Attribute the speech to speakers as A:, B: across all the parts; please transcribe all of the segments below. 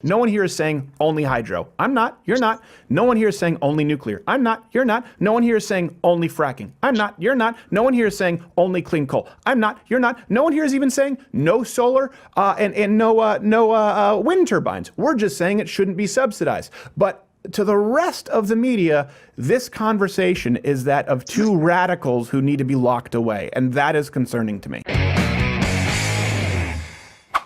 A: No one here is saying only hydro. I'm not. You're not. No one here is saying only nuclear. I'm not. You're not. No one here is saying only fracking. I'm not. You're not. No one here is saying only clean coal. I'm not. You're not. No one here is even saying no solar and no wind turbines. We're just saying it shouldn't be subsidized. But to the rest of the media, this conversation is that of two radicals who need to be locked away, and that is concerning to me.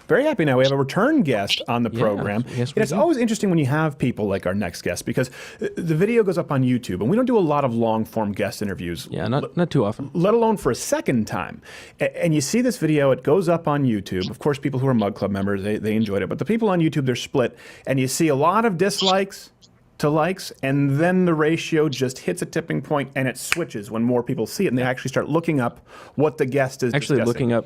A: Very happy now we have a return guest on the program.
B: Yes,
A: and it's always interesting when you have people like our next guest, because the video goes up on YouTube, and we don't do a lot of long-form guest interviews.
B: Yeah, not too often.
A: Let alone for a second time. And you see this video, it goes up on YouTube. Of course, people who are Mug Club members, they enjoyed it. But the people on YouTube, they're split. And you see a lot of dislikes to likes, and then the ratio just hits a tipping point, and it switches when more people see it, and they actually start looking up what the guest is
B: actually
A: discussing.
B: Looking up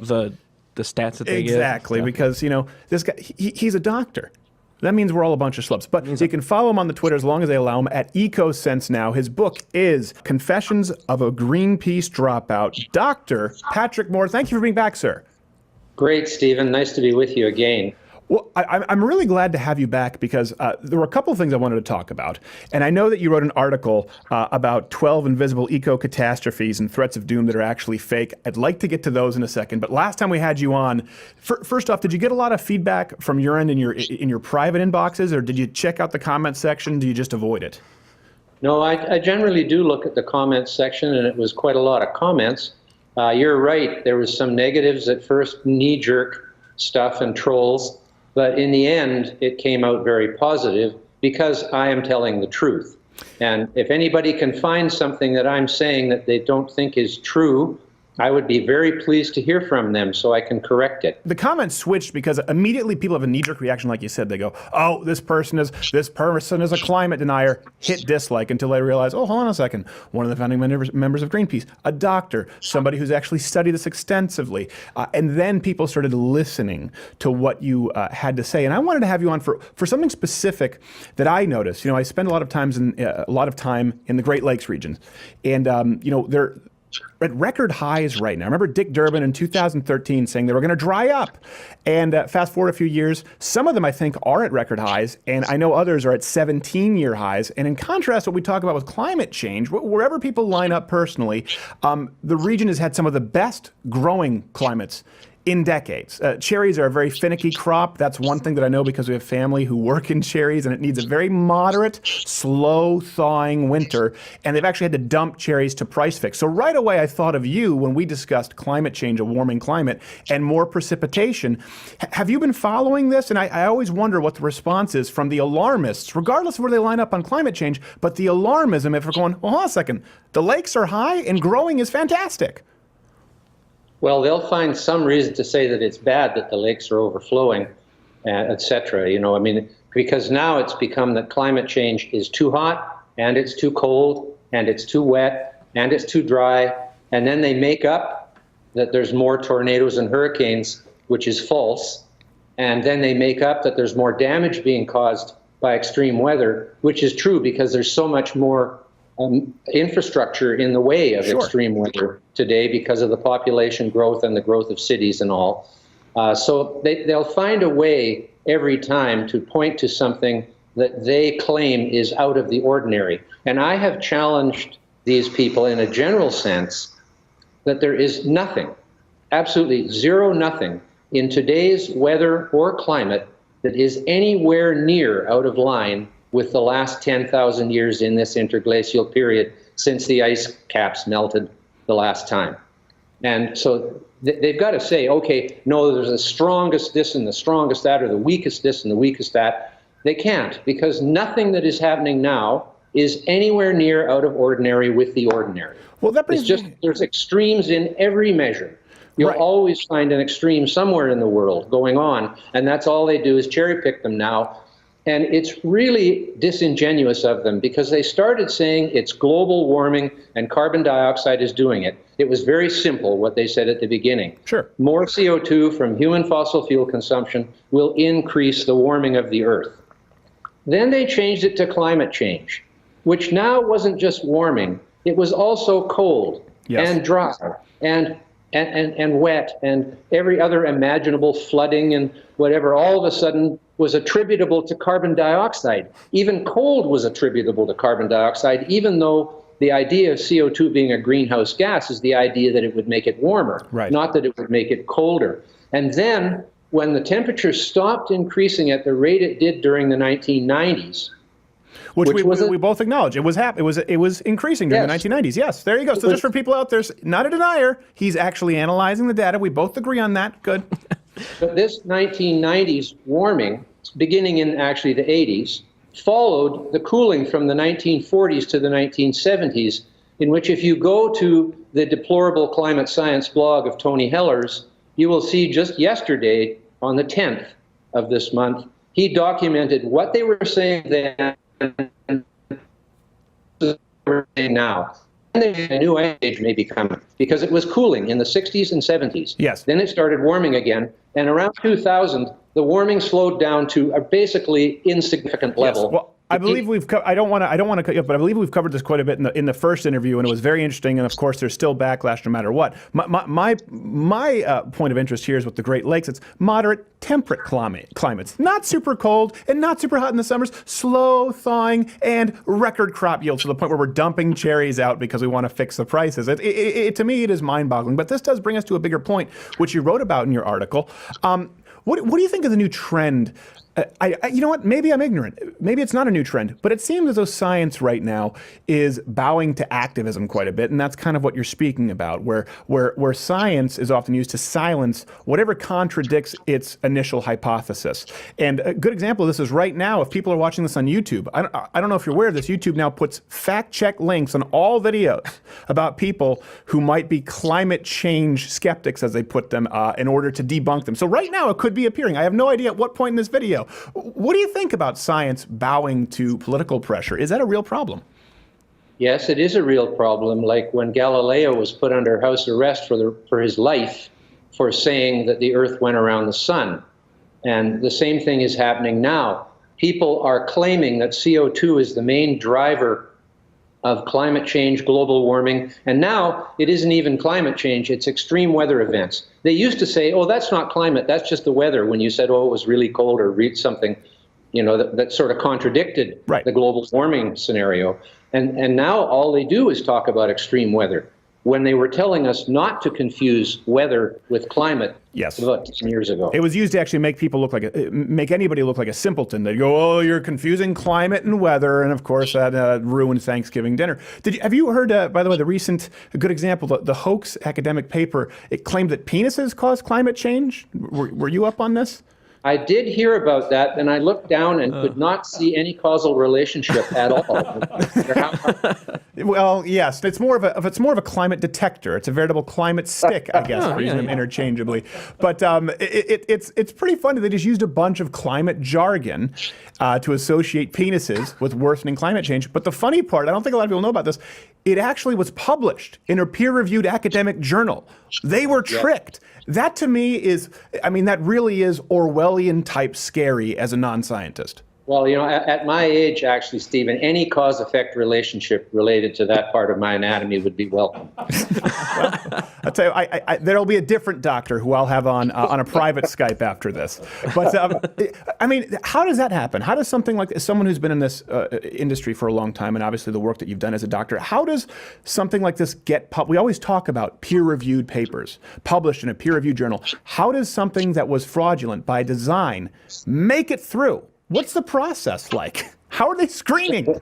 B: the stats that they give.
A: Exactly, because, you know, this guy, he's a doctor. That means we're all a bunch of schlubs. But you can follow him on the Twitter as long as they allow him at EcoSense now. His book is Confessions of a Greenpeace Dropout. Dr. Patrick Moore, thank you for being back, sir.
C: Great, Stephen. Nice to be with you again.
A: Well, I'm really glad to have you back, because there were a couple of things I wanted to talk about. And I know that you wrote an article about 12 invisible eco-catastrophes and threats of doom that are actually fake. I'd like to get to those in a second. But last time we had you on, first off, did you get a lot of feedback from your end in your private inboxes, or did you check out the comment section? Do you just avoid it?
C: No, I generally do look at the comments section, and it was quite a lot of comments. You're right. There was some negatives at first, knee-jerk stuff and trolls. But in the end, it came out very positive, because I am telling the truth. And if anybody can find something that I'm saying that they don't think is true, I would be very pleased to hear from them so I can correct it.
A: The comments switched because immediately people have a knee-jerk reaction, like you said. They go, "Oh, this person is a climate denier." Hit dislike until they realize, "Oh, hold on a second. One of the founding members of Greenpeace, a doctor, somebody who's actually studied this extensively." And then people started listening to what you had to say. And I wanted to have you on for something specific that I noticed. You know, I spend a lot of time in the Great Lakes region, and you know, they're at record highs right now. I remember Dick Durbin in 2013 saying they were going to dry up. And fast forward a few years, some of them I think are at record highs, and I know others are at 17-year highs. And in contrast, what we talk about with climate change, wherever people line up personally, the region has had some of the best growing climates in decades. Cherries are a very finicky crop. That's one thing that I know, because we have family who work in cherries, and it needs a very moderate, slow thawing winter. And they've actually had to dump cherries to price fix. So right away, I thought of you when we discussed climate change, a warming climate, and more precipitation. Have you been following this? And I always wonder what the response is from the alarmists, regardless of where they line up on climate change, but the alarmism, if we're going, well, hold on a second, the lakes are high and growing is fantastic.
C: Well, they'll find some reason to say that it's bad that the lakes are overflowing, et cetera. You know, I mean, because now it's become that climate change is too hot, and it's too cold, and it's too wet, and it's too dry. And then they make up that there's more tornadoes and hurricanes, which is false. And then they make up that there's more damage being caused by extreme weather, which is true, because there's so much more infrastructure in the way of extreme weather today because of the population growth and the growth of cities and all. So they'll find a way every time to point to something that they claim is out of the ordinary. And I have challenged these people in a general sense that there is nothing, absolutely zero nothing, in today's weather or climate that is anywhere near out of line with the last 10,000 years in this interglacial period since the ice caps melted the last time. And so they've got to say, okay, no, there's the strongest this and the strongest that, or the weakest this and the weakest that. They can't, because nothing that is happening now is anywhere near out of ordinary with the ordinary.
A: Well, that brings
C: there's extremes in every measure. You'll always find an extreme somewhere in the world going on, and that's all they do is cherry pick them now. And it's really disingenuous of them, because they started saying it's global warming and carbon dioxide is doing it. It was very simple what they said at the beginning.
A: Sure.
C: More CO2 from human fossil fuel consumption will increase the warming of the Earth. Then they changed it to climate change, which now wasn't just warming. It was also cold and dry and wet and every other imaginable flooding and whatever. All of a sudden, was attributable to carbon dioxide. Even cold was attributable to carbon dioxide, even though the idea of CO2 being a greenhouse gas is the idea that it would make it warmer, not that it would make it colder. And then when the temperature stopped increasing at the rate it did during the 1990s,
A: which we both acknowledge, it was increasing during the 1990s. Yes, there you go. So just for people out there, not a denier, he's actually analyzing the data. We both agree on that. Good.
C: But this 1990s warming, beginning in actually the 80s, followed the cooling from the 1940s to the 1970s, in which if you go to the deplorable climate science blog of Tony Hellers, you will see just yesterday, on the 10th of this month, he documented what they were saying then and now. And then a new age may be coming, because it was cooling in the 60s and 70s.
A: Yes.
C: Then it started warming again, and around 2000, the warming slowed down to a basically insignificant level.
A: Yes. Well, I believe I don't want to cut you up, but I believe we've covered this quite a bit in the first interview, and it was very interesting. And of course, there's still backlash no matter what. My point of interest here is with the Great Lakes. It's moderate, temperate climates, not super cold and not super hot in the summers. Slow thawing and record crop yields to the point where we're dumping cherries out because we want to fix the prices. To me, it is mind-boggling. But this does bring us to a bigger point, which you wrote about in your article. What do you think of the new trend? You know what? Maybe I'm ignorant. Maybe it's not a new trend, but it seems as though science right now is bowing to activism quite a bit, and that's kind of what you're speaking about, where science is often used to silence whatever contradicts its initial hypothesis. And a good example of this is right now, if people are watching this on YouTube, I don't know if you're aware of this, YouTube now puts fact-check links on all videos about people who might be climate change skeptics, as they put them, in order to debunk them. So right now it could be appearing. I have no idea at what point in this video. What do you think about science bowing to political pressure? Is that a real problem?
C: Yes, it is a real problem. Like when Galileo was put under house arrest for his life for saying that the Earth went around the sun. And the same thing is happening now. People are claiming that CO2 is the main driver of climate change, global warming, and now it isn't even climate change, it's extreme weather events. They used to say, oh, that's not climate, that's just the weather, when you said, oh, it was really cold, or read something, that sort of contradicted the global warming scenario. And now all they do is talk about extreme weather, when they were telling us not to confuse weather with climate.
A: Yes.
C: About 10 years ago.
A: It was used to actually make anybody look like a simpleton. They'd go, oh, you're confusing climate and weather, and of course that ruined Thanksgiving dinner. Have you heard, by the way, a good example, the hoax academic paper, it claimed that penises cause climate change? Were you up on this?
C: I did hear about that, and I looked down and could not see any causal relationship at all.
A: Well, yes, it's more of a climate detector. It's a veritable climate stick, I guess, for using them interchangeably. But it's pretty funny. They just used a bunch of climate jargon to associate penises with worsening climate change. But the funny part, I don't think a lot of people know about this, it actually was published in a peer-reviewed academic journal. They were tricked. That to me that really is Orwellian type scary as a non-scientist.
C: Well, at my age, actually, Stephen, any cause-effect relationship related to that part of my anatomy would be welcome.
A: Well, I'll tell you, there'll be a different doctor who I'll have on a private Skype after this. But how does that happen? How does something like as someone who's been in this industry for a long time, and obviously the work that you've done as a doctor, how does something like this get published? We always talk about peer-reviewed papers published in a peer-reviewed journal. How does something that was fraudulent by design make it through? What's the process like? How are they screening?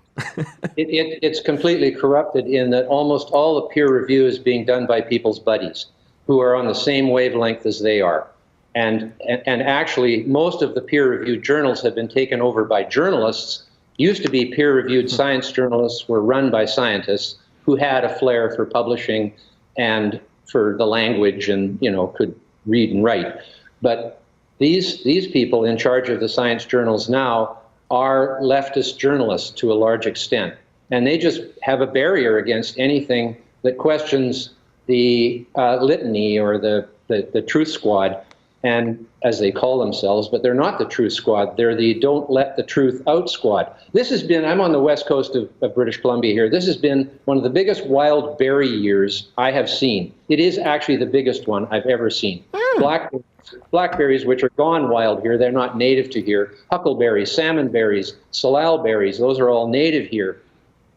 C: It's completely corrupted in that almost all the peer review is being done by people's buddies who are on the same wavelength as they are. And actually, most of the peer-reviewed journals have been taken over by journalists. Used to be peer-reviewed science journalists were run by scientists who had a flair for publishing and for the language and, could read and write. But these people in charge of the science journals now are leftist journalists to a large extent. And they just have a barrier against anything that questions the litany or the truth squad, and as they call themselves, but they're not the truth squad. They're the don't let the truth out squad. This has been, I'm on the west coast of British Columbia here. This has been one of the biggest wild berry years I have seen. It is actually the biggest one I've ever seen. blackberries, which are gone wild here. They're not native to here. Huckleberries, salmonberries, salal berries, those are all native here.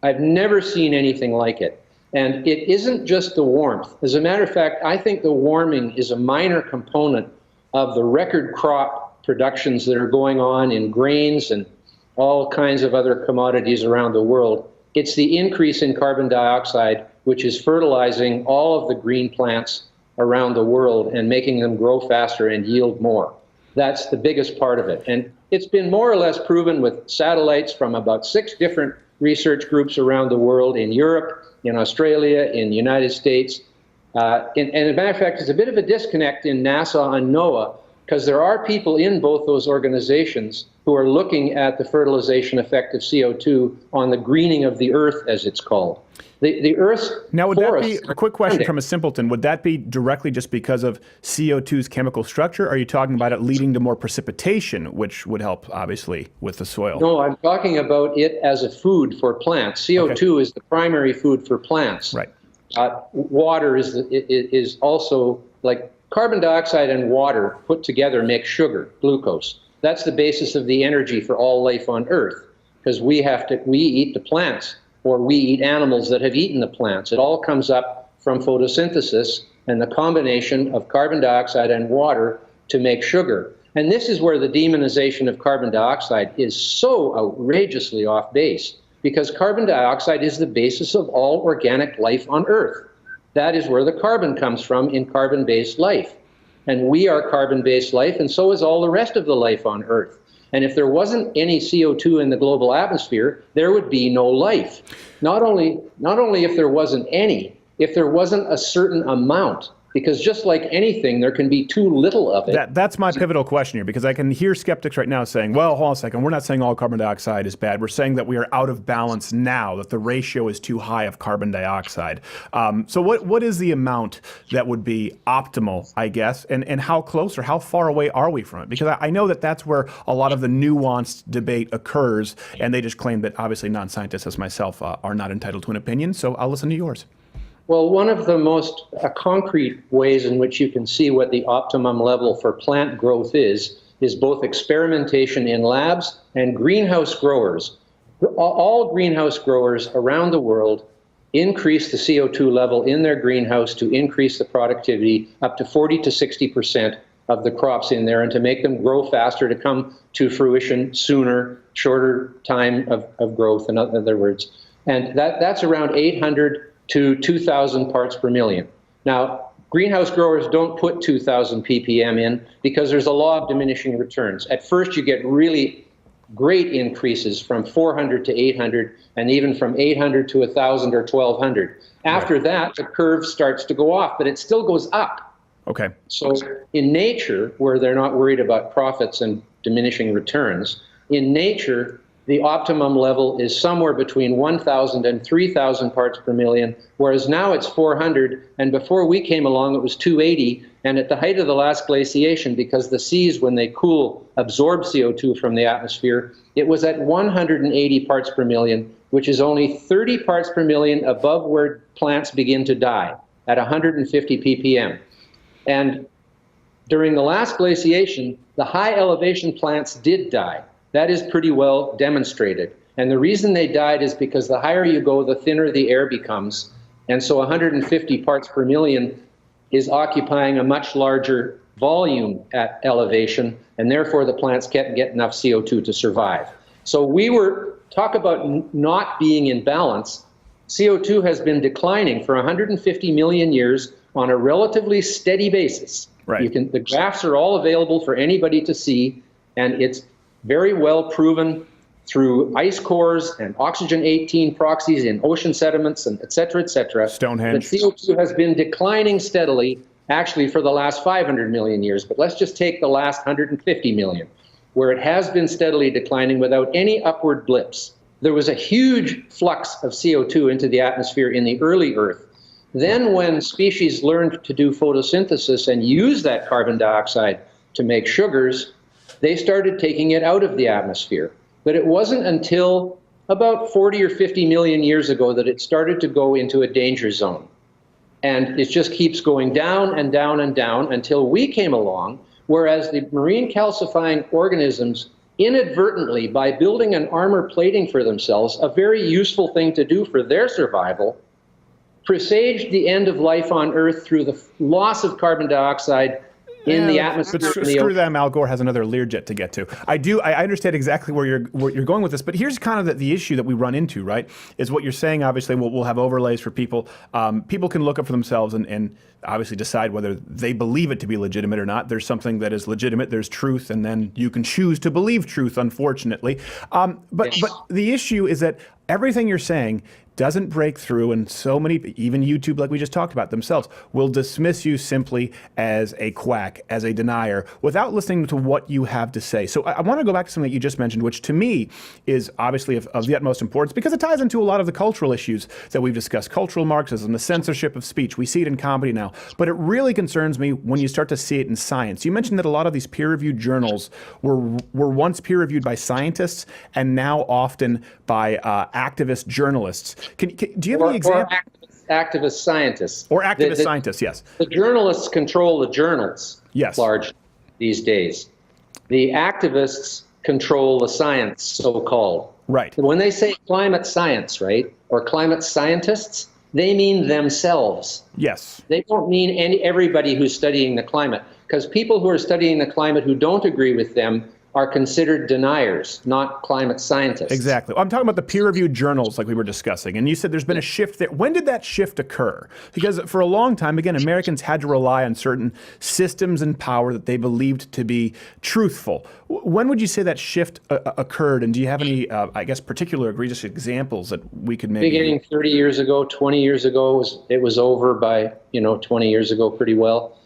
C: I've never seen anything like it. And it isn't just the warmth. As a matter of fact, I think the warming is a minor component of the record crop productions that are going on in grains and all kinds of other commodities around the world. It's the increase in carbon dioxide, which is fertilizing all of the green plants around the world and making them grow faster and yield more. That's the biggest part of it. And it's been more or less proven with satellites from about 6 different research groups around the world, in Europe, in Australia, in the United States. And as a matter of fact, there's a bit of a disconnect in NASA and NOAA, because there are people in both those organizations who are looking at the fertilization effect of CO2 on the greening of the Earth, as it's called. The Earth's
A: Now, would that be,
C: forests
A: a quick question
C: are
A: from a simpleton, would that be directly just because of CO2's chemical structure? Or are you talking about it leading to more precipitation, which would help, obviously, with the soil?
C: No, I'm talking about it as a food for plants. CO2 is the primary food for plants.
A: Right.
C: Water is also, like carbon dioxide and water put together make sugar, glucose. That's the basis of the energy for all life on Earth, because we eat the plants, or we eat animals that have eaten the plants. It all comes up from photosynthesis and the combination of carbon dioxide and water to make sugar. And this is where the demonization of carbon dioxide is so outrageously off base, because carbon dioxide is the basis of all organic life on Earth. That is where the carbon comes from in carbon-based life. And we are carbon-based life, and so is all the rest of the life on Earth. And if there wasn't any CO2 in the global atmosphere, there would be no life. Not only if there wasn't any, if there wasn't a certain amount. Because just like anything, there can be too little of it.
A: That's my pivotal question here, because I can hear skeptics right now saying, well, hold on a second, we're not saying all carbon dioxide is bad. We're saying that we are out of balance now, that the ratio is too high of carbon dioxide. So what is the amount that would be optimal, I guess, and how close or how far away are we from it? Because I know that that's where a lot of the nuanced debate occurs, and they just claim that obviously non-scientists as myself are not entitled to an opinion, so I'll listen to yours.
C: Well, one of the most concrete ways in which you can see what the optimum level for plant growth is both experimentation in labs and greenhouse growers. All greenhouse growers around the world increase the CO2 level in their greenhouse to increase the productivity up to 40 to 60% of the crops in there, and to make them grow faster, to come to fruition sooner, shorter time of growth, in other words. And that's around 800 to 2,000 parts per million. Now, greenhouse growers don't put 2,000 ppm in because there's a law of diminishing returns. At first, you get really great increases from 400 to 800, and even from 800 to 1,000 or 1,200. After that, the curve starts to go off, but it still goes up.
A: Okay.
C: So in nature, where they're not worried about profits and diminishing returns, in nature, the optimum level is somewhere between 1,000 and 3,000 parts per million, whereas now it's 400, and before we came along, it was 280, and at the height of the last glaciation, because the seas, when they cool, absorb CO2 from the atmosphere, it was at 180 parts per million, which is only 30 parts per million above where plants begin to die, at 150 ppm. And during the last glaciation, the high elevation plants did die. That is pretty well demonstrated. And the reason they died is because the higher you go, the thinner the air becomes. And so 150 parts per million is occupying a much larger volume at elevation, and therefore the plants can't get enough CO2 to survive. So talk about not being in balance. CO2 has been declining for 150 million years on a relatively steady basis.
A: Right.
C: The graphs are all available for anybody to see, and it's very well proven through ice cores and oxygen-18 proxies in ocean sediments, and et cetera,
A: Stonehenge.
C: that CO2 has been declining steadily, actually, for the last 500 million years. But let's just take the last 150 million, where it has been steadily declining without any upward blips. There was a huge flux of CO2 into the atmosphere in the early Earth. Then when species learned to do photosynthesis and use that carbon dioxide to make sugars, they started taking it out of the atmosphere. But it wasn't until about 40 or 50 million years ago that it started to go into a danger zone. And it just keeps going down and down and down until we came along, whereas the marine calcifying organisms inadvertently, by building an armor plating for themselves, a very useful thing to do for their survival, presaged the end of life on Earth through the loss of carbon dioxide in the atmosphere.
A: But screw them. Al Gore has another Learjet to get to. I understand exactly where you're going with this, but here's kind of the issue that we run into, right? Is what you're saying. Obviously, we'll have overlays for people. People can look up for themselves and obviously decide whether they believe it to be legitimate or not. There's something that is legitimate. There's truth, and then you can choose to believe truth. Unfortunately, but the issue is that everything you're saying doesn't break through, and so many, even YouTube, like we just talked about themselves, will dismiss you simply as a quack, as a denier, without listening to what you have to say. So I want to go back to something that you just mentioned, which to me is obviously of the utmost importance, because it ties into a lot of the cultural issues that we've discussed, cultural Marxism, the censorship of speech. We see it in comedy now, but it really concerns me when you start to see it in science. You mentioned that a lot of these peer-reviewed journals were once peer-reviewed by scientists and now often by activist journalists. Do you have any examples?
C: Activist scientists.
A: Or activist scientists, yes.
C: The journalists control the journals,
A: yes,
C: largely these days. The activists control the science, so-called.
A: Right.
C: When they say climate science, right, or climate scientists, they mean themselves.
A: Yes.
C: They don't mean everybody who's studying the climate, because people who are studying the climate who don't agree with them are considered deniers, not climate scientists.
A: Exactly. I'm talking about the peer-reviewed journals like we were discussing, and you said there's been a shift there. When did that shift occur? Because for a long time, again, Americans had to rely on certain systems and power that they believed to be truthful. When would you say that shift occurred, and do you have any, I guess, particular egregious examples that we could maybe...
C: Beginning 30 years ago, 20 years ago, it was over by, 20 years ago pretty well.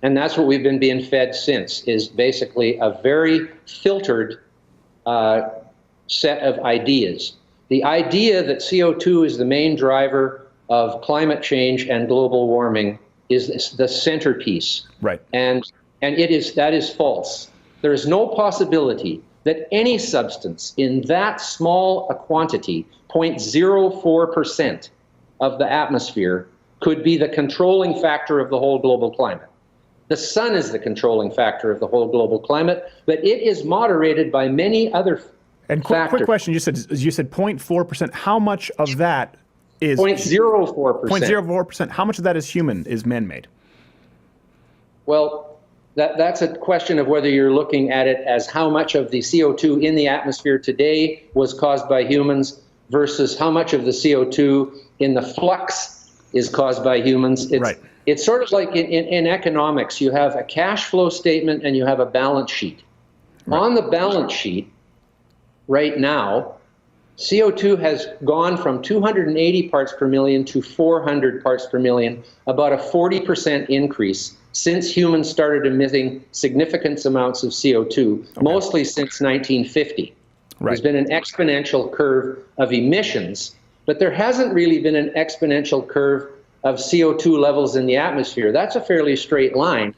C: And that's what we've been being fed since, is basically a very filtered set of ideas. The idea that CO2 is the main driver of climate change and global warming is the centerpiece.
A: Right.
C: And that is false. There is no possibility that any substance in that small a quantity, 0.04% of the atmosphere, could be the controlling factor of the whole global climate. The sun is the controlling factor of the whole global climate, but it is moderated by many other factors.
A: And quick question, you said 0.4%. How much of that is
C: 0.04%?
A: 0.04%. How much of that is man-made?
C: Well, that's a question of whether you're looking at it as how much of the CO2 in the atmosphere today was caused by humans versus how much of the CO2 in the flux is caused by humans.
A: Right.
C: It's sort of like in economics, you have a cash flow statement and you have a balance sheet. Right. On the balance sheet, right now, CO2 has gone from 280 parts per million to 400 parts per million, about a 40% increase since humans started emitting significant amounts of CO2, mostly since 1950. Right. There's been an exponential curve of emissions, but there hasn't really been an exponential curve of CO2 levels in the atmosphere. That's a fairly straight line.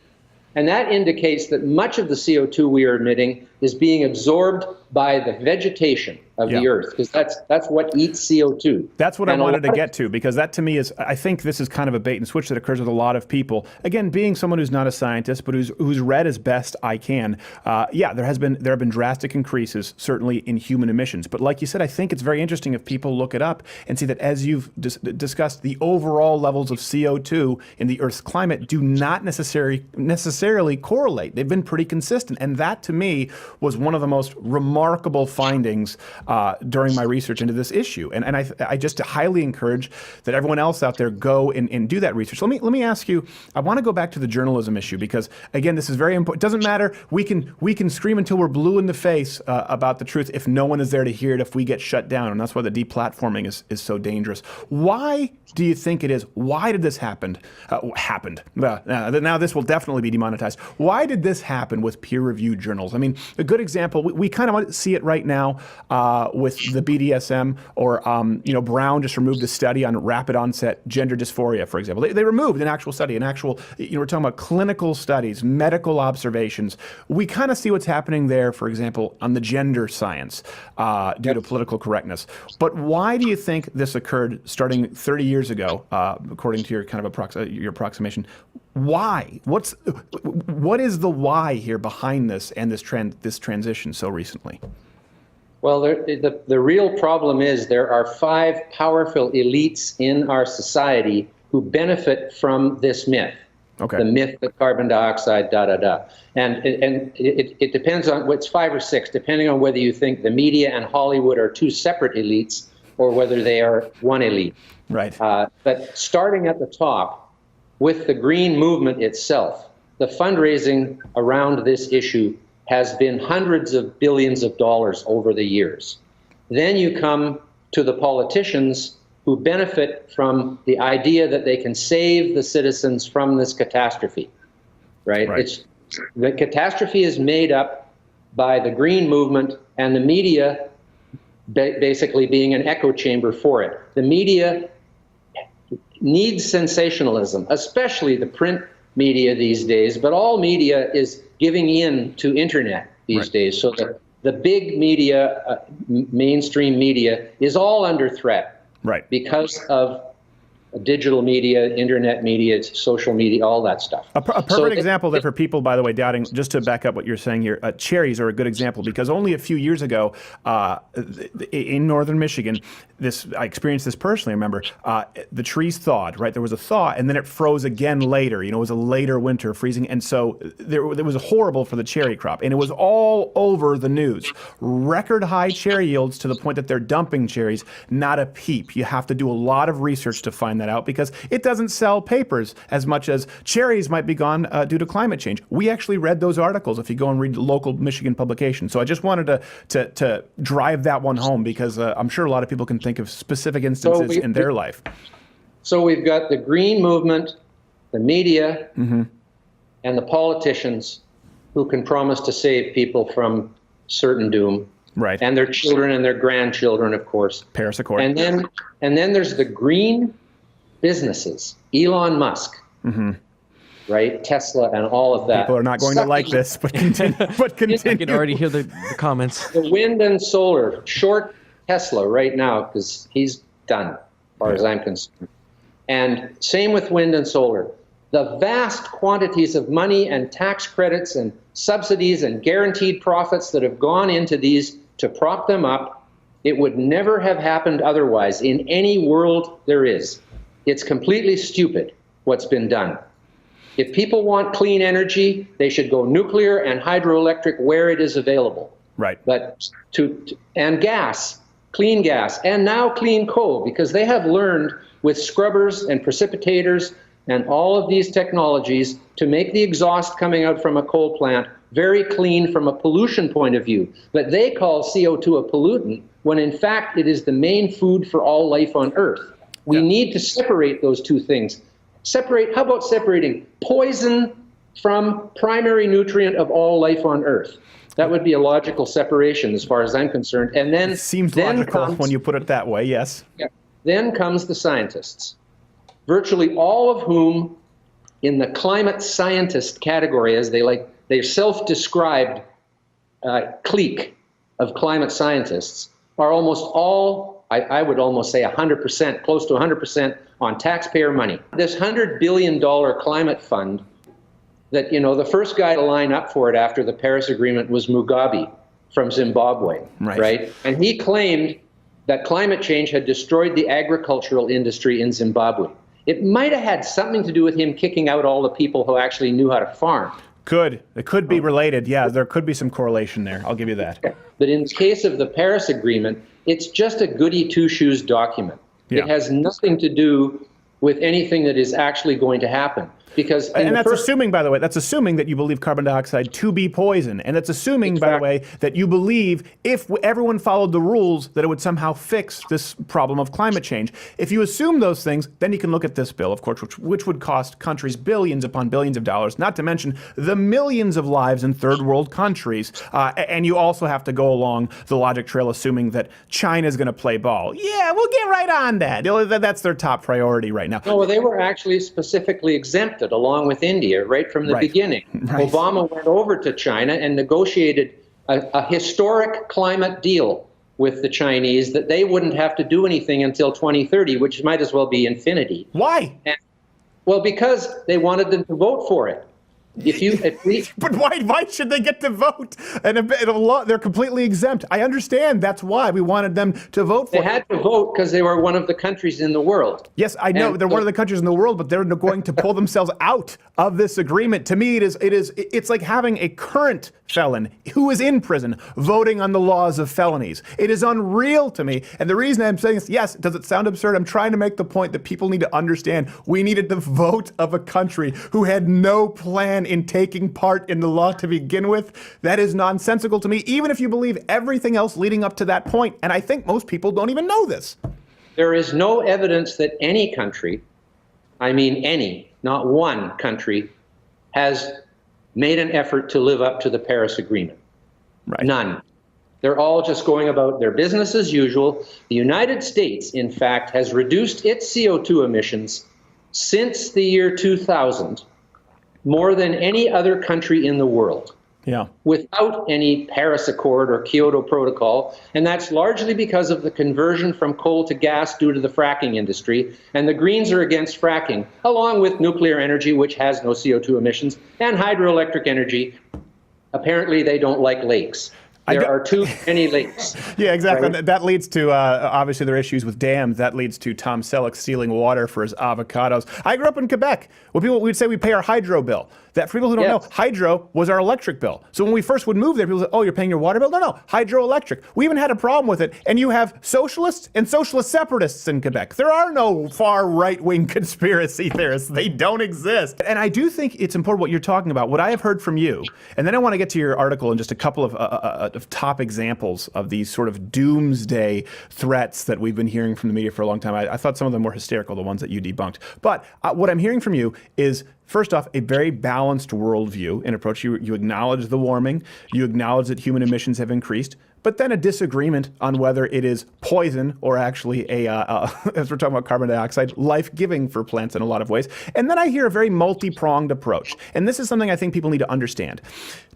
C: And that indicates that much of the CO2 we are emitting is being absorbed by the vegetation of the Earth, because that's what eats CO2.
A: That's what I wanted to get to, because that to me is, I think this is kind of a bait and switch that occurs with a lot of people. Again, being someone who's not a scientist, but who's read as best I can, there have been drastic increases, certainly in human emissions. But like you said, I think it's very interesting if people look it up and see that, as you've discussed, the overall levels of CO2 in the Earth's climate do not necessarily correlate. They've been pretty consistent, and that to me was one of the most remarkable findings during my research into this issue. And I just highly encourage that everyone else out there go and do that research. Let me ask you, I want to go back to the journalism issue, because again, this is very important. It doesn't matter, we can scream until we're blue in the face about the truth if no one is there to hear it, if we get shut down. And that's why the deplatforming is so dangerous. Why do you think it is? Why did this happen? Now this will definitely be demonetized. Why did this happen with peer-reviewed journals? I mean, A good example, we kind of see it right now with the BDSM, or Brown just removed a study on rapid onset gender dysphoria, for example. They removed an actual study, we're talking about clinical studies, medical observations. We kind of see what's happening there, for example, on the gender science due to political correctness. But why do you think this occurred starting 30 years ago, according to your kind of your approximation? Why? What is the why here behind this and this transition so recently?
C: Well, the real problem is there are 5 powerful elites in our society who benefit from this myth.
A: Okay.
C: The myth that carbon dioxide, And it depends on, it's 5 or 6, depending on whether you think the media and Hollywood are 2 separate elites or whether they are one elite.
A: Right.
C: But starting at the top with the green movement itself, the fundraising around this issue has been hundreds of billions of dollars over the years. Then you come to the politicians who benefit from the idea that they can save the citizens from this catastrophe, right? The catastrophe is made up by the green movement and the media basically being an echo chamber for it. The media needs sensationalism, especially the print media these days, but all media is giving in to internet these days. So the big media, mainstream media, is all under threat. Right. Because of digital media, internet media, social media, all that stuff.
A: A perfect example there for people, by the way, doubting, just to back up what you're saying here, cherries are a good example, because only a few years ago in northern Michigan, I experienced this personally, I remember, the trees thawed, right? There was a thaw, and then it froze again later. It was a later winter freezing, and so it was horrible for the cherry crop, and it was all over the news. Record high cherry yields to the point that they're dumping cherries, not a peep. You have to do a lot of research to find that out, because it doesn't sell papers as much as cherries might be gone due to climate change. We actually read those articles if you go and read local Michigan publications. So I just wanted to drive that one home, because I'm sure a lot of people can think of specific instances in their life.
C: So we've got the green movement, the media, and the politicians who can promise to save people from certain doom. Right. And their children and their grandchildren, of course.
A: Paris Accord.
C: And then there's the green businesses, Elon Musk, right? Tesla and all of that.
A: People are not going to like this, but continue.
B: I can already hear the comments.
C: The wind and solar, short Tesla right now, because he's done, as far as I'm concerned. And same with wind and solar. The vast quantities of money and tax credits and subsidies and guaranteed profits that have gone into these to prop them up, it would never have happened otherwise in any world there is. It's completely stupid what's been done. If people want clean energy, they should go nuclear and hydroelectric where it is available.
A: Right.
C: But and gas, clean gas, and now clean coal, because they have learned with scrubbers and precipitators and all of these technologies to make the exhaust coming out from a coal plant very clean from a pollution point of view. But they call CO2 a pollutant, when in fact it is the main food for all life on Earth. We need to separate those two things. How about separating poison from primary nutrient of all life on Earth? That would be a logical separation as far as I'm concerned. And then
A: it seems logical when you put it that way, yes.
C: Yeah. Then comes the scientists, virtually all of whom in the climate scientist category, as they're self-described clique of climate scientists, are almost all, I would almost say 100%, close to 100% on taxpayer money. This $100 billion climate fund that, the first guy to line up for it after the Paris Agreement was Mugabe from Zimbabwe, right? And he claimed that climate change had destroyed the agricultural industry in Zimbabwe. It might have had something to do with him kicking out all the people who actually knew how to farm.
A: It could be related. Yeah, there could be some correlation there. I'll give you that.
C: But in the case of the Paris Agreement, it's just a goody two-shoes document. Yeah. It has nothing to do with anything that is actually going to happen. Because
A: and that's assuming, by the way, that's assuming that you believe carbon dioxide to be poison. And that's assuming, by the way, that you believe if everyone followed the rules that it would somehow fix this problem of climate change. If you assume those things, then you can look at this bill, of course, which would cost countries billions upon billions of dollars, not to mention the millions of lives in third world countries. And you also have to go along the logic trail assuming that China is going to play ball. Yeah, we'll get right on that. That's their top priority right now.
C: No, well, they were actually specifically exempted along with India right from the beginning. Right. Obama went over to China and negotiated a historic climate deal with the Chinese that they wouldn't have to do anything until 2030, which might as well be infinity.
A: Why?
C: Well, because they wanted them to vote for it.
A: But why should they get to vote? And they're completely exempt. I understand that's why we wanted them to vote for it.
C: They had to vote because they were one of the countries in the world.
A: Yes, I know they're one of the countries in the world, but they're going to pull themselves out of this agreement. To me, it's like having a current felon who is in prison voting on the laws of felonies. It is unreal to me. And the reason I'm saying this, yes, does it sound absurd? I'm trying to make the point that people need to understand we needed the vote of a country who had no plan in taking part in the law to begin with. That is nonsensical to me, even if you believe everything else leading up to that point. And I think most people don't even know this.
C: There is no evidence that any country, I mean any, not one country, has made an effort to live up to the Paris Agreement. Right. None. They're all just going about their business as usual. The United States, in fact, has reduced its CO2 emissions since the year 2000 more than any other country in the world. Yeah. Without any Paris Accord or Kyoto Protocol. And that's largely because of the conversion from coal to gas due to the fracking industry. And the Greens are against fracking, along with nuclear energy, which has no CO2 emissions, and hydroelectric energy. Apparently, they don't like lakes. There are too many lakes.
A: Yeah, exactly.
C: Right?
A: That leads to, obviously, there are issues with dams. That leads to Tom Selleck stealing water for his avocados. I grew up in Quebec. We'd say we pay our hydro bill. That for people who don't know, hydro was our electric bill. So when we first would move there, people said, oh, you're paying your water bill? No, hydroelectric. We even had a problem with it. And you have socialists and socialist separatists in Quebec. There are no far right-wing conspiracy theorists. They don't exist. And I do think it's important what you're talking about, what I have heard from you. And then I want to get to your article and just a couple of top examples of these sort of doomsday threats that we've been hearing from the media for a long time. I thought some of them were hysterical, the ones that you debunked. But what I'm hearing from you is, first off, a very balanced worldview and approach. You acknowledge the warming. You acknowledge that human emissions have increased, but then a disagreement on whether it is poison or actually as we're talking about carbon dioxide, life-giving for plants in a lot of ways. And then I hear a very multi-pronged approach. And this is something I think people need to understand.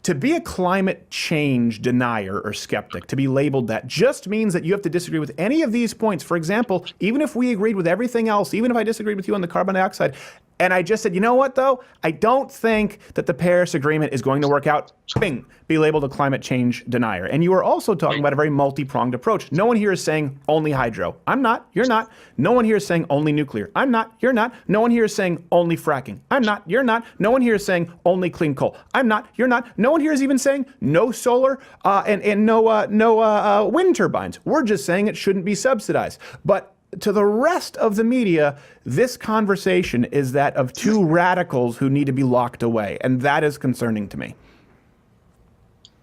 A: To be a climate change denier or skeptic, to be labeled that, just means that you have to disagree with any of these points. For example, even if we agreed with everything else, even if I disagreed with you on the carbon dioxide, and I just said, you know what, though? I don't think that the Paris Agreement is going to work out. Bing, be labeled a climate change denier. And you are also talking about a very multi-pronged approach. No one here is saying only hydro. I'm not. You're not. No one here is saying only nuclear. I'm not. You're not. No one here is saying only fracking. I'm not. You're not. No one here is saying only clean coal. I'm not. You're not. No one here is even saying no solar and no wind turbines. We're just saying it shouldn't be subsidized. But to the rest of the media, this conversation is that of two radicals who need to be locked away, and that is concerning to me.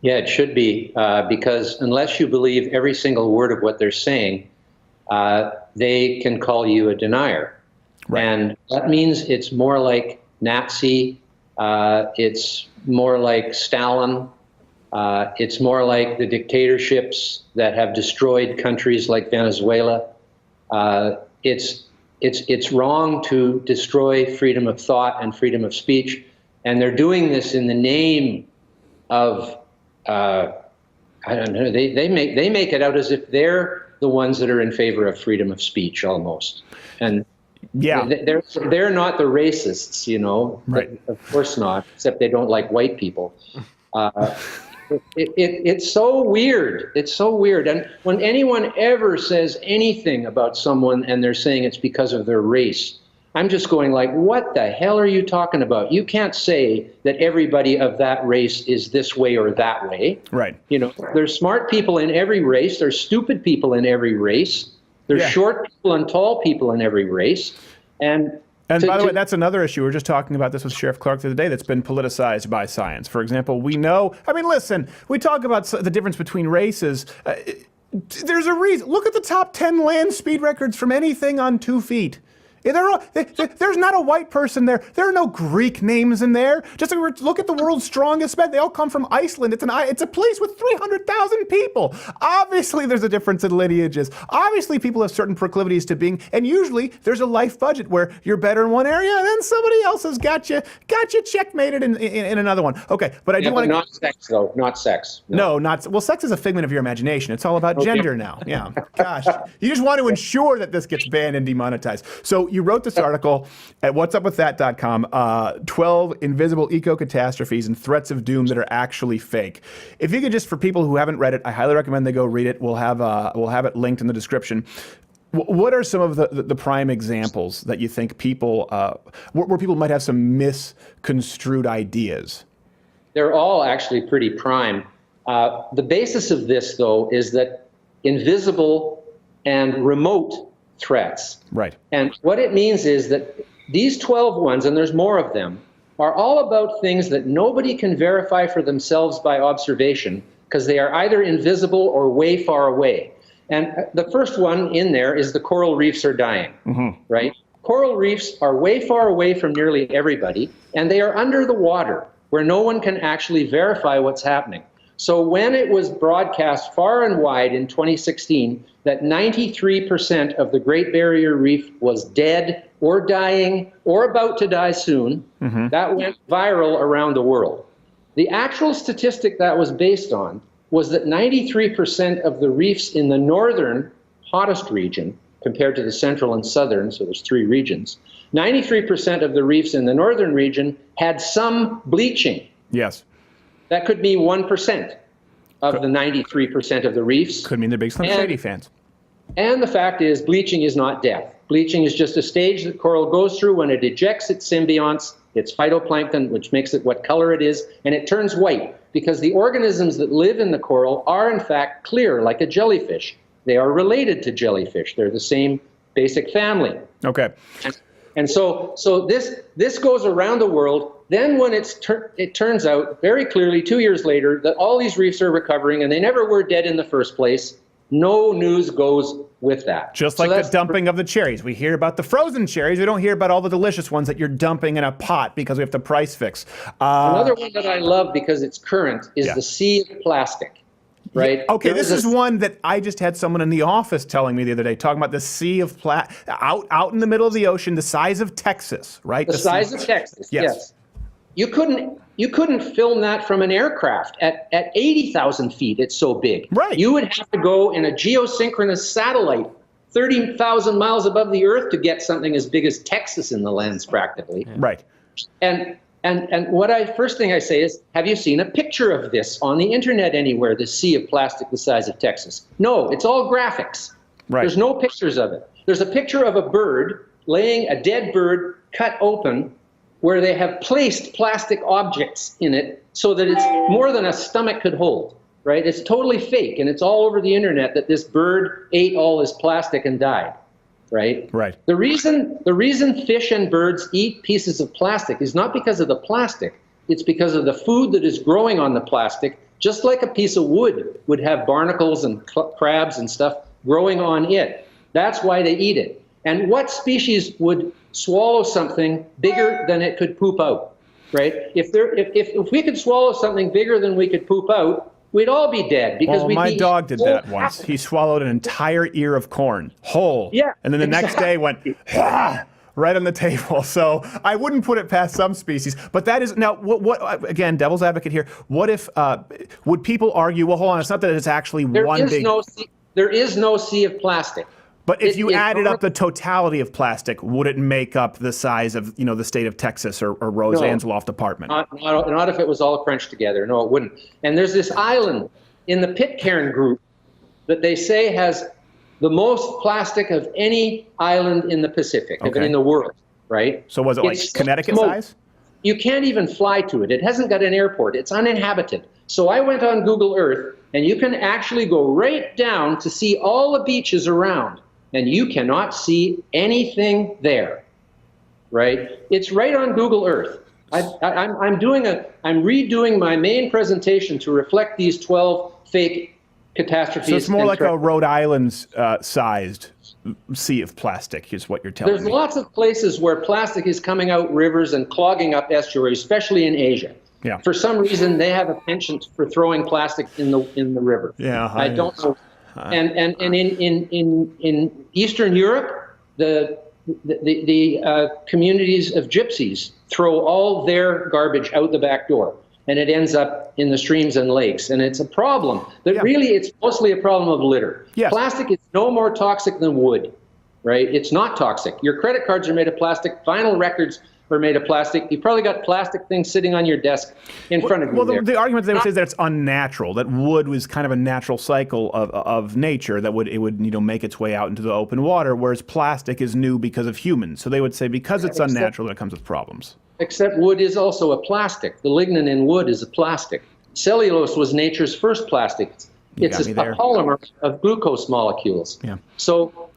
C: Yeah, it should be, because unless you believe every single word of what they're saying, they can call you a denier. Right. And that means it's more like Nazi, it's more like Stalin, it's more like the dictatorships that have destroyed countries like Venezuela. It's wrong to destroy freedom of thought and freedom of speech, and they're doing this in the name of I don't know. They make it out as if they're the ones that are in favor of freedom of speech almost, and yeah, they're not the racists, you know. Right. Of course not, except they don't like white people. It's so weird. It's so weird. And when anyone ever says anything about someone and they're saying it's because of their race, I'm just going like, what the hell are you talking about? You can't say that everybody of that race is this way or that way. Right. You know, there's smart people in every race. There's stupid people in every race. There's short people and tall people in every race. And
A: And by the way, that's another issue. We were just talking about this with Sheriff Clark the other day that's been politicized by science. For example, we know, I mean, listen, we talk about the difference between races. There's a reason. Look at the top 10 land speed records from anything on 2 feet. There's not a white person there. There are no Greek names in there. Just look at the world's strongest men. They all come from Iceland. It's a place with 300,000 people. Obviously, there's a difference in lineages. Obviously, people have certain proclivities to being, and usually there's a life budget where you're better in one area, and then somebody else has got you checkmated in another one. Okay, but I do want to.
C: Not sex, though. Not sex.
A: No, not well. Sex is a figment of your imagination. It's all about gender now. Yeah. Gosh, you just want to ensure that this gets banned and demonetized. So you wrote this article at whatsupwiththat.com, 12 invisible eco-catastrophes and threats of doom that are actually fake. If you could just, for people who haven't read it, I highly recommend they go read it. We'll have it linked in the description. What are some of the prime examples that you think people, where people might have some misconstrued ideas?
C: They're all actually pretty prime. The basis of this, though, is that invisible and remote threats.
A: Right.
C: And what it means is that these 12 ones, and there's more of them, are all about things that nobody can verify for themselves by observation because they are either invisible or way far away. And the first one in there is the coral reefs are dying, right? Coral reefs are way far away from nearly everybody, and they are under the water where no one can actually verify what's happening. So when it was broadcast far and wide in 2016 that 93% of the Great Barrier Reef was dead or dying or about to die soon, that went viral around the world. The actual statistic that was based on was that 93% of the reefs in the northern, hottest region, compared to the central and southern, so there's 3 regions, 93% of the reefs in the northern region had some bleaching.
A: Yes.
C: That could mean 1% of the 93% of the reefs.
A: Could mean they're big Slim Shady fans.
C: And the fact is, bleaching is not death. Bleaching is just a stage that coral goes through when it ejects its symbionts, its phytoplankton, which makes it what color it is, and it turns white because the organisms that live in the coral are, in fact, clear, like a jellyfish. They are related to jellyfish. They're the same basic family.
A: Okay.
C: And so this goes around the world. Then when it turns out very clearly 2 years later that all these reefs are recovering and they never were dead in the first place, no news goes with that.
A: Just like the dumping of the cherries. We hear about the frozen cherries. We don't hear about all the delicious ones that you're dumping in a pot because we have to price fix.
C: Another one that I love because it's current is the sea of plastic. Right.
A: Yeah, okay, this is one that I just had someone in the office telling me the other day, talking about the sea of out in the middle of the ocean, the size of Texas, right?
C: The size of Texas, yes. You couldn't film that from an aircraft at 80,000 feet. It's so big.
A: Right. You
C: would have to go in a geosynchronous satellite 30,000 miles above the Earth to get something as big as Texas in the lens, practically.
A: Right.
C: And what first thing I say is, have you seen a picture of this on the internet anywhere, this sea of plastic the size of Texas? No, it's all graphics.
A: Right.
C: There's no pictures of it. There's a picture of a bird a dead bird cut open where they have placed plastic objects in it so that it's more than a stomach could hold, right? It's totally fake, and it's all over the internet that this bird ate all this plastic and died. Right?
A: Right.
C: The reason fish and birds eat pieces of plastic is not because of the plastic. It's because of the food that is growing on the plastic, just like a piece of wood would have barnacles and crabs and stuff growing on it. That's why they eat it. And what species would swallow something bigger than it could poop out? Right? If we could swallow something bigger than we could poop out, we'd all be dead because
A: my dog did that once. He swallowed an entire ear of corn, whole.
C: Yeah.
A: And then the next day went, right on the table. So I wouldn't put it past some species. But that is, now, what again, devil's advocate here, what if, would people argue, well, hold on, it's not that it's actually one big...
C: There is no sea of plastic.
A: But if you added up the totality of plastic, would it make up the size of, the state of Texas or Roseanne's loft apartment?
C: Not if it was all crunched together. No, it wouldn't. And there's this island in the Pitcairn group that they say has the most plastic of any island in the Pacific, in the world, right?
A: So was it like Connecticut size?
C: You can't even fly to it. It hasn't got an airport. It's uninhabited. So I went on Google Earth, and you can actually go right down to see all the beaches around. And you cannot see anything there. right? It's right on Google Earth. I'm redoing my main presentation to reflect these 12 fake catastrophes.
A: So it's more like a Rhode Island's sized sea of plastic, is what you're telling me.
C: There's lots of places where plastic is coming out rivers and clogging up estuaries, especially in Asia.
A: Yeah.
C: For some reason, they have a penchant for throwing plastic in the river.
A: Yeah,
C: I don't know. And in Eastern Europe, the communities of gypsies throw all their garbage out the back door, and it ends up in the streams and lakes. And it's a problem. But really, it's mostly a problem of litter.
A: Yes.
C: Plastic is no more toxic than wood, right? It's not toxic. Your credit cards are made of plastic. Vinyl records are made of plastic. You've probably got plastic things sitting on your desk in front of you.
A: Well,
C: there.
A: the argument they would say is that it's unnatural, that wood was kind of a natural cycle of nature, that it would make its way out into the open water, whereas plastic is new because of humans. So they would say because it's unnatural, that it comes with problems.
C: Except wood is also a plastic. The lignin in wood is a plastic. Cellulose was nature's first plastic. It's a polymer of glucose molecules.
A: Yeah.
C: So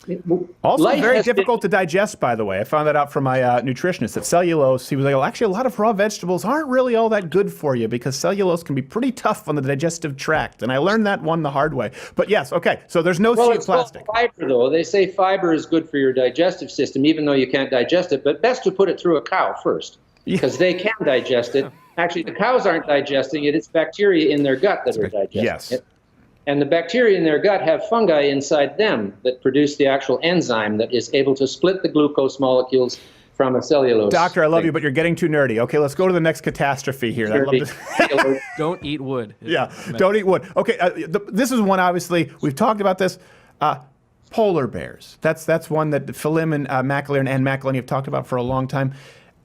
A: also very difficult to digest, by the way. I found that out from my nutritionist, that cellulose, he was like, well, actually, a lot of raw vegetables aren't really all that good for you because cellulose can be pretty tough on the digestive tract. And I learned that one the hard way. But yes, okay, so there's no sea of plastic.
C: Fiber, though. They say fiber is good for your digestive system, even though you can't digest it. But best to put it through a cow first, because they can digest it. Actually, the cows aren't digesting it. It's bacteria in their gut that are digesting it. And the bacteria in their gut have fungi inside them that produce the actual enzyme that is able to split the glucose molecules from a cellulose.
A: Doctor, I love you, but you're getting too nerdy. Okay, let's go to the next catastrophe here. I love this.
B: Don't eat wood.
A: Yeah, don't eat wood. Okay, this is one, obviously, we've talked about this. Polar bears. That's one that Philim and McAleer and Ann McElhenney have talked about for a long time.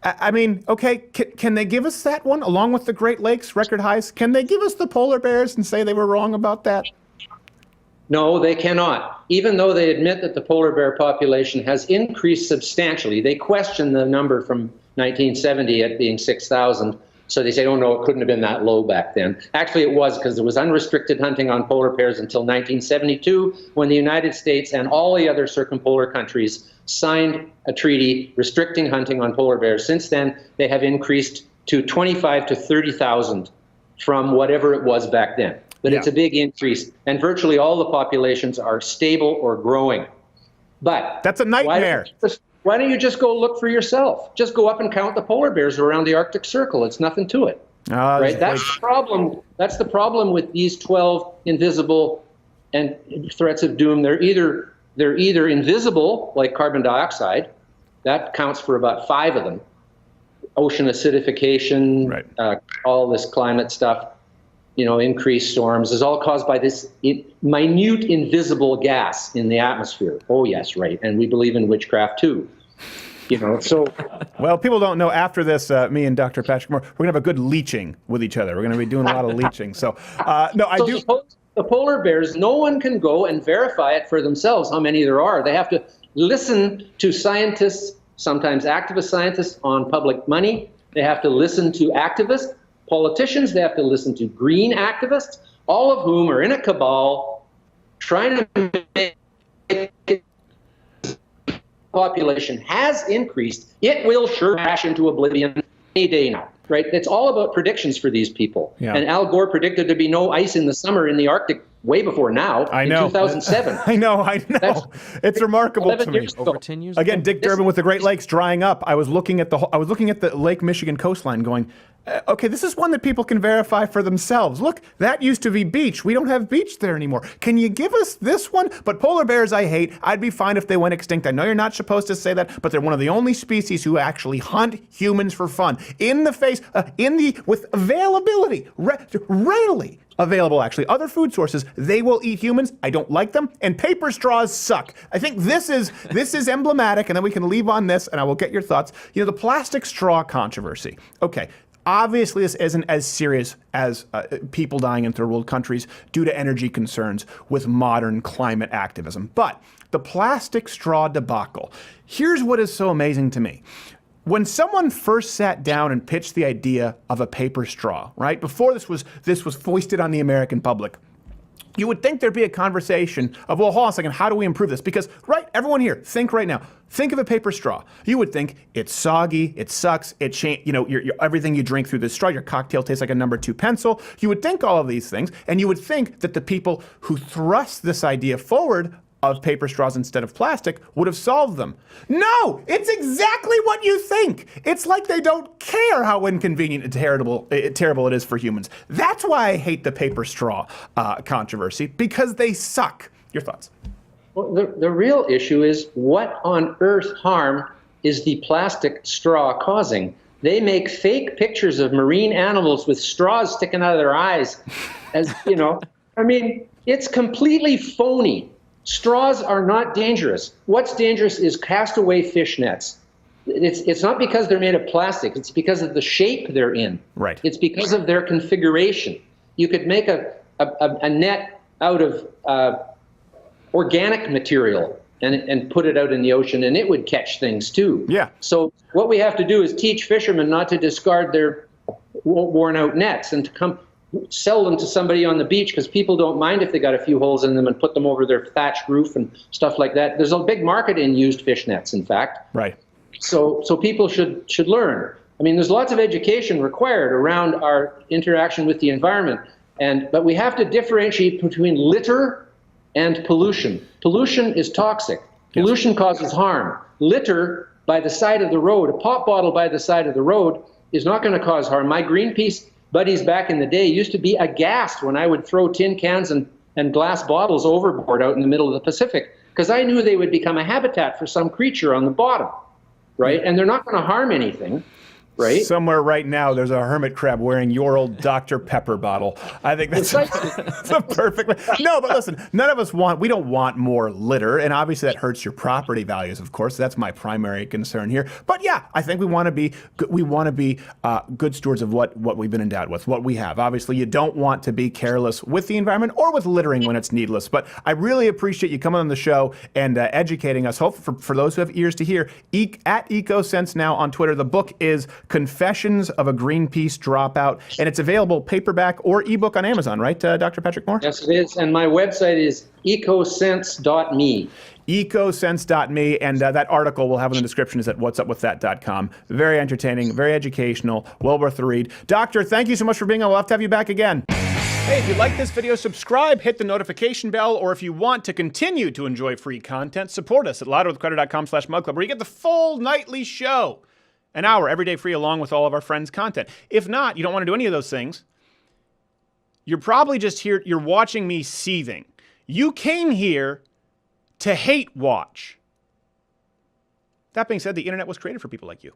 A: I mean, okay, can they give us that one along with the Great Lakes record highs? Can they give us the polar bears and say they were wrong about that?
C: No, they cannot. Even though they admit that the polar bear population has increased substantially, they question the number from 1970 at being 6,000. So they say, oh, no, it couldn't have been that low back then. Actually, it was, because there was unrestricted hunting on polar bears until 1972, when the United States and all the other circumpolar countries signed a treaty restricting hunting on polar bears. Since then, they have increased to 25 to 30,000 from whatever it was back then. But it's a big increase, and virtually all the populations are stable or growing. But
A: that's a nightmare.
C: Why don't you just go look for yourself? Just go up and count the polar bears around the Arctic Circle. It's nothing to it. Right? That's the problem. That's the problem with these 12 invisible and threats of doom. They're either invisible, like carbon dioxide. That counts for about 5 of them. Ocean acidification, all this climate stuff, increased storms is all caused by this minute invisible gas in the atmosphere. Oh, yes, right. And we believe in witchcraft, too. So.
A: Well, people don't know, after this, me and Dr. Patrick Moore, we're going to have a good leeching with each other. We're going to be doing a lot of leeching. So,
C: The polar bears, no one can go and verify it for themselves, how many there are. They have to listen to scientists, sometimes activist scientists, on public money. They have to listen to activists, politicians. They have to listen to green activists, all of whom are in a cabal trying to make the population has increased. It will sure crash into oblivion any day now. Right? It's all about predictions for these people. Yeah. And Al Gore predicted there'd be no ice in the summer in the Arctic way before now, in 2007.
A: I know. It's remarkable to me.
B: Over 10 years
A: Again, Dick Durbin with the Great Lakes drying up. I was looking at the Lake Michigan coastline going, okay, this is one that people can verify for themselves. Look, that used to be beach. We don't have beach there anymore. Can you give us this one? But polar bears I hate. I'd be fine if they went extinct. I know you're not supposed to say that, but they're one of the only species who actually hunt humans for fun. In the face, with availability, readily available, actually. Other food sources, they will eat humans. I don't like them. And paper straws suck. I think this is emblematic, and then we can leave on this, and I will get your thoughts. The plastic straw controversy. Okay. Obviously, this isn't as serious as people dying in third world countries due to energy concerns with modern climate activism. But the plastic straw debacle, here's what is so amazing to me. When someone first sat down and pitched the idea of a paper straw, right, before this was foisted on the American public, you would think there'd be a conversation of, well, hold on a second, how do we improve this? Because, right, everyone here, think right now. Think of a paper straw. You would think it's soggy, it sucks, everything you drink through this straw, your cocktail tastes like a number 2 pencil. You would think all of these things, and you would think that the people who thrust this idea forward of paper straws instead of plastic would have solved them. No, it's exactly what you think. It's like they don't care how inconvenient and terrible it is for humans. That's why I hate the paper straw controversy, because they suck. Your thoughts?
C: Well, the real issue is, what on earth harm is the plastic straw causing? They make fake pictures of marine animals with straws sticking out of their eyes. As you know, I mean, it's completely phony. Straws are not dangerous. What's dangerous is castaway fish nets. It's not because they're made of plastic. It's because of the shape they're in.
A: Right.
C: It's because of their configuration. You could make a net out of organic material and put it out in the ocean, and it would catch things too.
A: Yeah.
C: So what we have to do is teach fishermen not to discard their worn-out nets and to come sell them to somebody on the beach, because people don't mind if they got a few holes in them, and put them over their thatched roof and stuff like that. There's a big market in used fish nets, in fact.
A: Right.
C: So people should learn. I mean, there's lots of education required around our interaction with the environment, but we have to differentiate between litter and pollution. Pollution is toxic. Pollution causes harm. Litter by the side of the road, a pop bottle by the side of the road, is not going to cause harm. My Greenpeace buddies back in the day used to be aghast when I would throw tin cans and glass bottles overboard out in the middle of the Pacific, because I knew they would become a habitat for some creature on the bottom, right? And they're not going to harm anything, right?
A: Somewhere right now, there's a hermit crab wearing your old Dr. Pepper bottle. I think that's a perfect. No, but listen, none of us we don't want more litter, and obviously that hurts your property values. Of course, that's my primary concern here. But yeah, I think we want to be good stewards of what we've been endowed with, what we have. Obviously, you don't want to be careless with the environment or with littering when it's needless. But I really appreciate you coming on the show and educating us. Hope for those who have ears to hear. At EcoSense now on Twitter. The book is Confessions of a Greenpeace Dropout, and it's available paperback or ebook on Amazon, right, Dr. Patrick Moore?
C: Yes, it is. And my website is ecosense.me.
A: Ecosense.me, and that article we'll have in the description is at whatsupwiththat.com. Very entertaining, very educational, well worth the read. Doctor, thank you so much for being on. We'll have to have you back again. Hey, if you like this video, subscribe, hit the notification bell, or if you want to continue to enjoy free content, support us at louderwithcrowder.com/mugclub, where you get the full nightly show. An hour every day free, along with all of our friends' content. If not, you don't want to do any of those things, you're probably just here, you're watching me seething. You came here to hate watch. That being said, the internet was created for people like you.